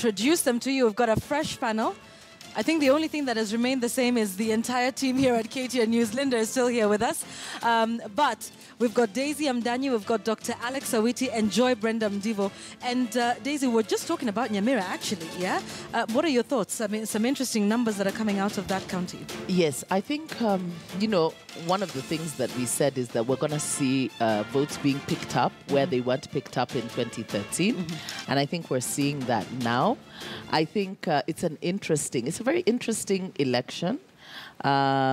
introduce them to you. We've got a fresh panel. I think the only thing that has remained the same is the entire team here at KTN News. Linda is still here with us. But we've got Daisy Amdanyi, we've got Dr. Alex Awiti, and Joy Brenda Mdivo. And Daisy, we're just talking about Nyamira, actually, yeah? What are your thoughts? I mean, some interesting numbers that are coming out of that county. Yes, I think, you know, one of the things that we said is that we're going to see votes being picked up where they weren't picked up in 2013. And I think we're seeing that now. I think it's a very interesting election. I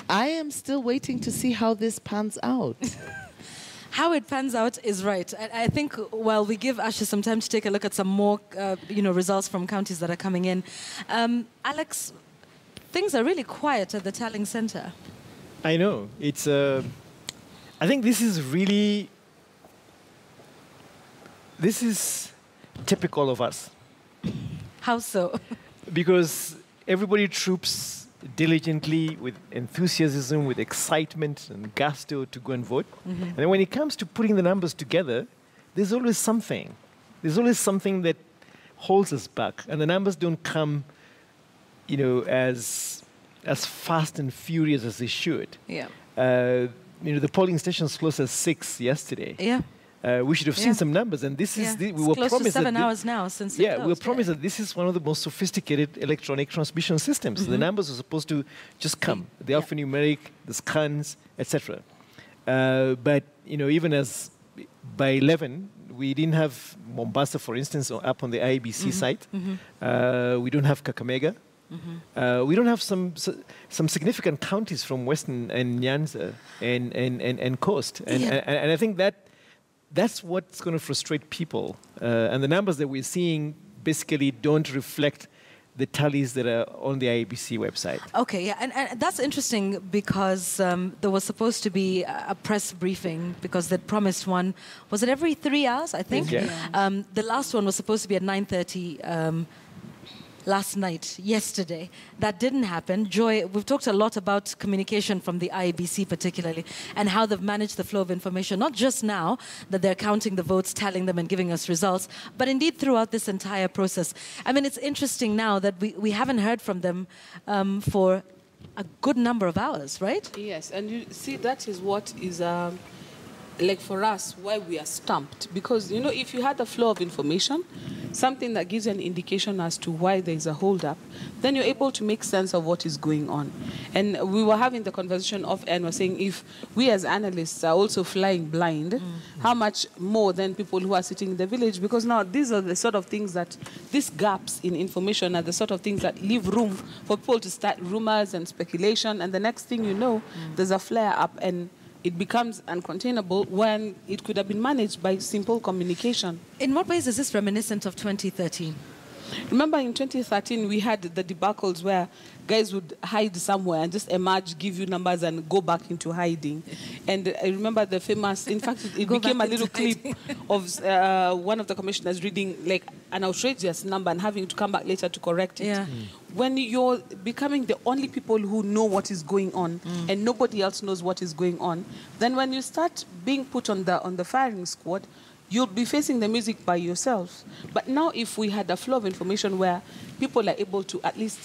am still waiting to see how this pans out. How it pans out is right. I think while we give Asha some time to take a look at some more, you know, results from counties that are coming in. Alex, things are really quiet at the tallying center. I know. It's. I think this is really. This is typical of us. How so? Because everybody troops diligently, with enthusiasm, with excitement and gusto to go and vote. And then when it comes to putting the numbers together, there's always something. There's always something that holds us back. And the numbers don't come, you know, as fast and furious as they should. Yeah. You know, the polling stations closed at 6 yesterday. Yeah. We should have seen some numbers, and this is we were close promised to 7 hours now since we were promised that this is one of the most sophisticated electronic transmission systems. The numbers are supposed to just come, the alphanumeric, the scans, etc. But you know, even as by 11, we didn't have Mombasa, for instance, up on the IEBC site. We don't have Kakamega. We don't have some significant counties from Western and Nyanza and Coast, and I think that's what's going to frustrate people. And the numbers that we're seeing basically don't reflect the tallies that are on the IEBC website. Okay, yeah, and that's interesting because there was supposed to be a press briefing because they'd promised one. Was it every 3 hours, I think? Yeah. The last one was supposed to be at 9:30 last night, yesterday. That didn't happen. Joy, we've talked a lot about communication from the IEBC particularly and how they've managed the flow of information, not just now that they're counting the votes, tallying them and giving us results, but indeed throughout this entire process. I mean, it's interesting now that we haven't heard from them for a good number of hours, right? Yes, and you see, that is what is... like for us, why we are stumped. Because, you know, if you had a flow of information, something that gives you an indication as to why there is a hold-up, then you're able to make sense of what is going on. And we were having the conversation off air and we're saying if we as analysts are also flying blind, how much more than people who are sitting in the village? Because now these are the sort of things that, these gaps in information are the sort of things that leave room for people to start rumors and speculation, and the next thing you know, there's a flare-up and it becomes uncontainable when it could have been managed by simple communication. In what ways is this reminiscent of 2013? Remember in 2013, we had the debacles where guys would hide somewhere and just emerge, give you numbers and go back into hiding. And I remember the famous, in fact, it became a little clip of one of the commissioners reading like an outrageous number and having to come back later to correct it. Yeah. When you're becoming the only people who know what is going on and nobody else knows what is going on, then when you start being put on the firing squad, you'll be facing the music by yourself. But now if we had a flow of information where people are able to at least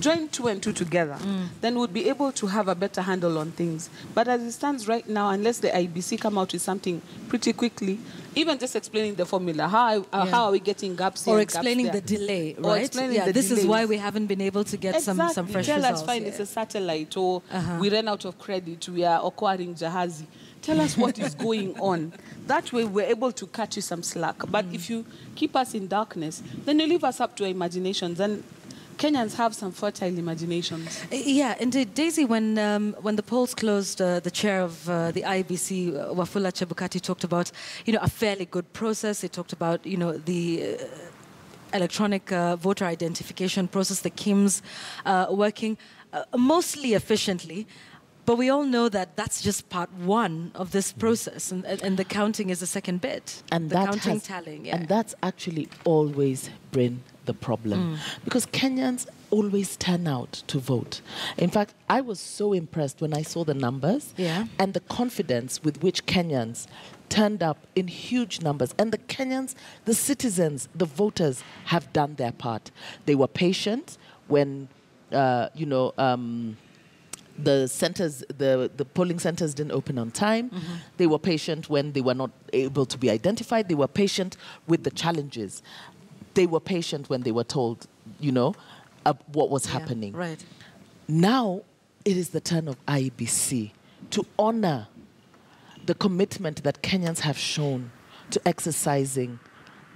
join 2 and 2 together, then we'll be able to have a better handle on things. But as it stands right now, unless the IEBC come out with something pretty quickly, even just explaining the formula, how are we getting gaps here? Or explaining the delay, right? Or explaining the this delays. is why we haven't been able to get some fresh results. Tell us, fine, it's a satellite, or we ran out of credit, we are acquiring Jahazi. Tell us what is going on. That way we're able to catch you some slack. But if you keep us in darkness, then you leave us up to our imaginations. And Kenyans have some fertile imaginations. Yeah, indeed. Daisy, when the polls closed, the chair of the IEBC, Wafula Chebukati, talked about, you know, a fairly good process. He talked about, you know, the electronic voter identification process, the KIMS, working mostly efficiently. But we all know that that's just part one of this process, and the counting is the second bit. And the counting, tallying, yeah. And that's actually always been the problem. Because Kenyans always turn out to vote. In fact, I was so impressed when I saw the numbers and the confidence with which Kenyans turned up in huge numbers. And the Kenyans, the citizens, the voters have done their part. They were patient when, the centers, the polling centers didn't open on time. They were patient when they were not able to be identified. They were patient with the challenges. They were patient when they were told, what was happening. Right. Now it is the turn of IEBC to honor the commitment that Kenyans have shown to exercising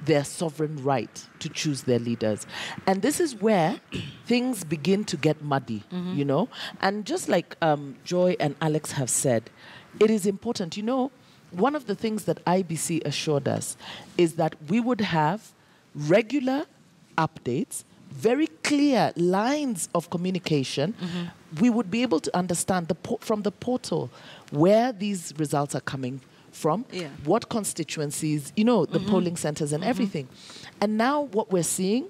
their sovereign right to choose their leaders. And this is where things begin to get muddy, And just like Joy and Alex have said, it is important. One of the things that IBC assured us is that we would have regular updates, very clear lines of communication. We would be able to understand from the portal where these results are coming from, what constituencies, the polling centers and everything. And now what we're seeing,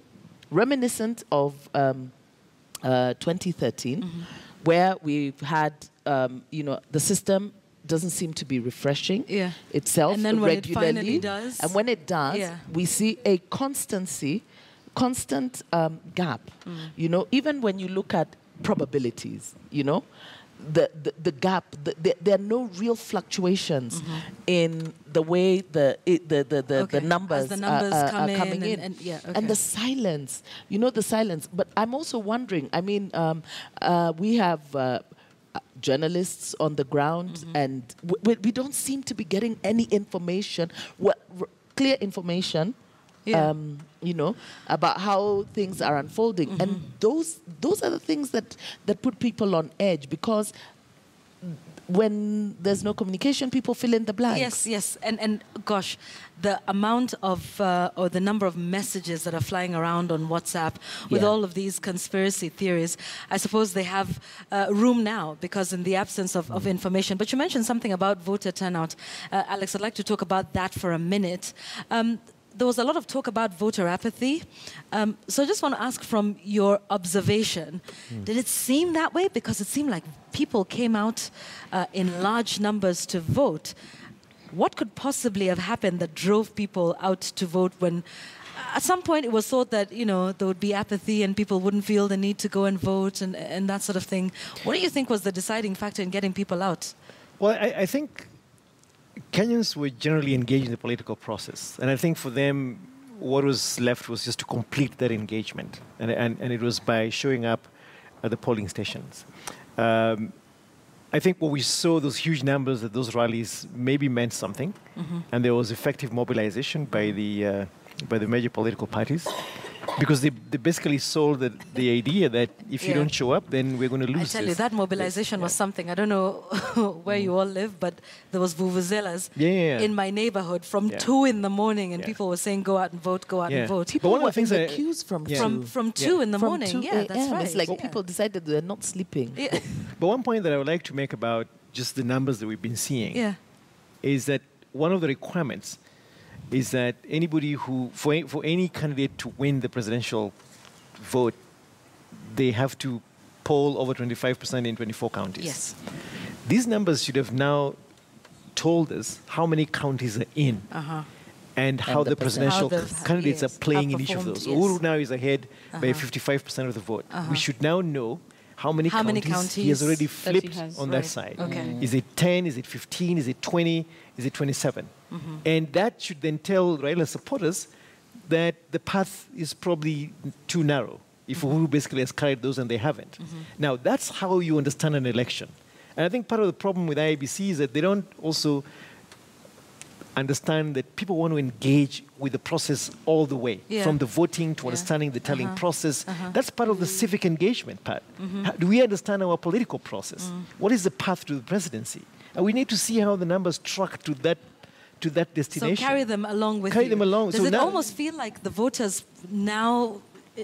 reminiscent of 2013, where we've had, the system doesn't seem to be refreshing itself and then when regularly. It finally does. And when it does, we see a constant gap. Even when you look at probabilities, the gap, there are no real fluctuations in the way the numbers, are coming in. And the silence, the silence. But I'm also wondering, we have journalists on the ground and we don't seem to be getting any information, clear information, about how things are unfolding. And those are the things that put people on edge, because when there's no communication, people fill in the blanks. Yes. And gosh, the amount of, or the number of messages that are flying around on WhatsApp with all of these conspiracy theories, I suppose they have room now, because in the absence of information. But you mentioned something about voter turnout. Alex, I'd like to talk about that for a minute. There was a lot of talk about voter apathy. So I just want to ask, from your observation, did it seem that way? Because it seemed like people came out in large numbers to vote. What could possibly have happened that drove people out to vote when at some point it was thought that, there would be apathy and people wouldn't feel the need to go and vote and that sort of thing? What do you think was the deciding factor in getting people out? Well, I think Kenyans were generally engaged in the political process. And I think for them, what was left was just to complete that engagement. And it was by showing up at the polling stations. I think what we saw, those huge numbers at those rallies, maybe meant something. And there was effective mobilization by the major political parties. Because they basically sold the idea that if you don't show up, then we're going to lose. I tell you, that mobilization was something. I don't know where you all live, but there was vuvuzelas in my neighborhood from 2 in the morning, and people were saying, "Go out and vote, go out and vote." People were in the queues from 2 in the morning. Yeah, that's right. It's like people decided they're not sleeping. But one point that I would like to make about just the numbers that we've been seeing is that one of the requirements is that anybody who, for any candidate to win the presidential vote, they have to poll over 25% in 24 counties. Yes. These numbers should have now told us how many counties are in and how the presidential candidates are playing in each of those. Uhuru now is ahead by 55% of the vote. We should now know how many counties he has already flipped on that side. Is it 10? Is it 15? Is it 20? Is it 27? And that should then tell Raila supporters that the path is probably too narrow, if Uhuru basically has carried those and they haven't. Now, that's how you understand an election. And I think part of the problem with IEBC is that they don't also understand that people want to engage with the process all the way, from the voting to understanding the tallying process. That's part of the civic engagement part. Do we understand our political process? What is the path to the presidency? And we need to see how the numbers track to that destination. So carry them along with you. Them along. Does it almost feel like the voters now,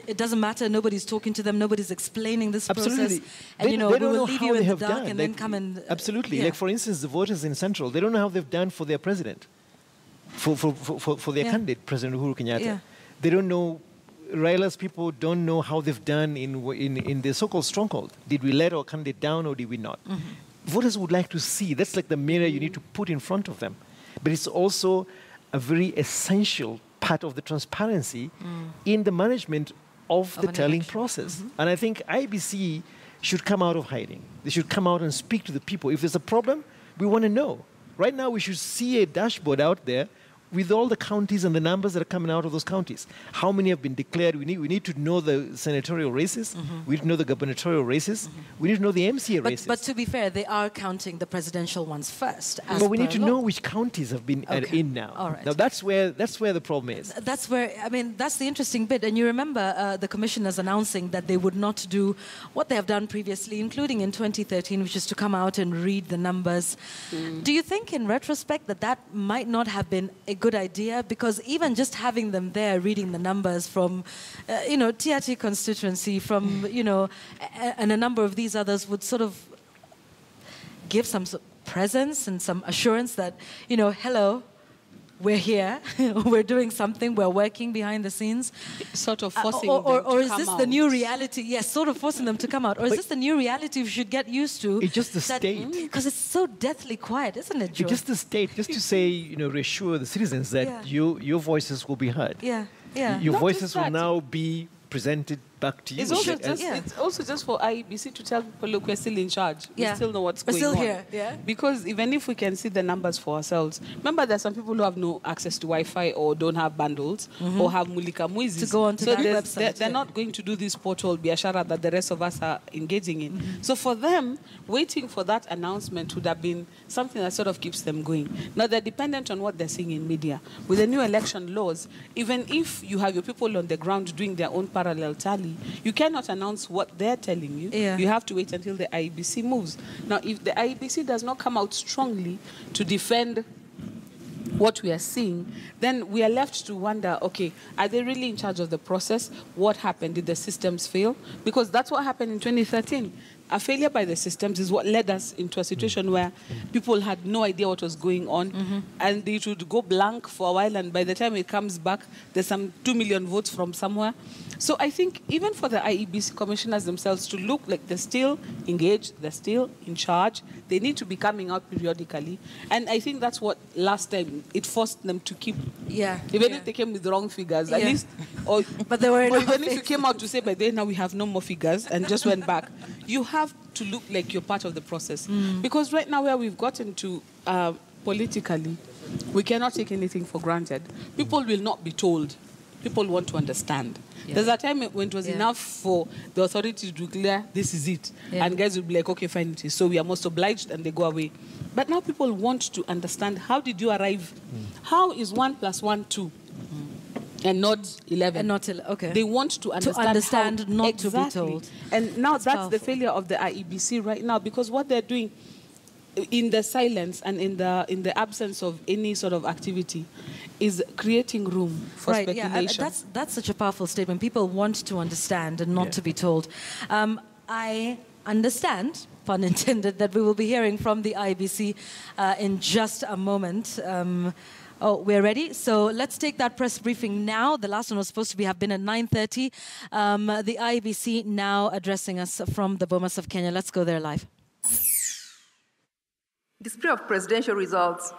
it doesn't matter. Nobody's talking to them. Nobody's explaining this Absolutely. process. And They we don't know will leave how you they in the have dark done. and then come and absolutely. yeah. Like for instance, the voters in Central, they don't know how they've done for their president, for their candidate, President Uhuru Kenyatta. Yeah. They don't know. Raila's people don't know how they've done in the so-called stronghold. Did we let our candidate down or did we not? Voters would like to see. That's like the mirror you need to put in front of them. But it's also a very essential part of the transparency in the management of the telling process. And I think IEBC should come out of hiding. They should come out and speak to the people. If there's a problem, we want to know. Right now, we should see a dashboard out there with all the counties and the numbers that are coming out of those counties. How many have been declared? We need to know the senatorial races. We need to know the gubernatorial races. We need to know the MCA races. But to be fair, they are counting the presidential ones first. But we need to know which counties have been in now. All right. Now that's where the problem is. That's where, I mean, that's the interesting bit. And you remember the commissioners announcing that they would not do what they have done previously, including in 2013, which is to come out and read the numbers. Do you think, in retrospect, that might not have been a good idea? Because even just having them there reading the numbers from, TRT constituency, from, and a number of these others would sort of give some presence and some assurance that, hello, we're here, we're doing something, we're working behind the scenes. Sort of forcing or is them to this come the new out. reality? Yes, sort of forcing them to come out. Or is this the new reality we should get used to? It's just the state. Because it's so deathly quiet, isn't it, Joe? It's just the state, just to say, reassure the citizens that your voices will be heard. Yeah, yeah. Your Not voices just will that. now be presented back to you. It's also just for IEBC to tell people, look, we're still in charge. Yeah. We still know what's going on. We're still here, yeah. Because even if we can see the numbers for ourselves, remember there's some people who have no access to Wi-Fi or don't have bundles or have mulika muizis. To go onto that website. They're not going to do this portal biashara that the rest of us are engaging in. So for them, waiting for that announcement would have been something that sort of keeps them going. Now they're dependent on what they're seeing in media. With the new election laws, even if you have your people on the ground doing their own parallel tally, you cannot announce what they're telling you. Yeah. You have to wait until the IEBC moves. Now, if the IEBC does not come out strongly to defend what we are seeing, then we are left to wonder, okay, are they really in charge of the process? What happened? Did the systems fail? Because that's what happened in 2013. A failure by the systems is what led us into a situation where people had no idea what was going on, and they should go blank for a while, and by the time it comes back, there's some 2 million votes from somewhere. So I think even for the IEBC commissioners themselves to look like they're still engaged, they're still in charge, they need to be coming out periodically. And I think that's what last time it forced them to keep. Yeah. Even if they came with the wrong figures, at least. But they were or even if you came out to say, by then now we have no more figures and just went back, you have to look like you're part of the process. Because right now where we've gotten to politically, we cannot take anything for granted. People will not be told. People want to understand. Yeah. There's a time when it was enough for the authority to declare, this is it. Yeah. And guys will be like, okay, fine, it is. So we are most obliged, and they go away. But now people want to understand, how did you arrive? How is 1 + 1 2? And not 11. And not okay. They want to understand. To understand, how, not exactly. to be told. And now that's powerful. the failure of the IEBC right now, because what they're doing in the silence and in the absence of any sort of activity is creating room for speculation. Yeah, that's such a powerful statement. People want to understand and not to be told. I understand, pun intended, that we will be hearing from the IEBC in just a moment. Oh, we're ready. So let's take that press briefing now. The last one was supposed to have been at 9:30. The IEBC now addressing us from the Bomas of Kenya. Let's go there live. Display of presidential results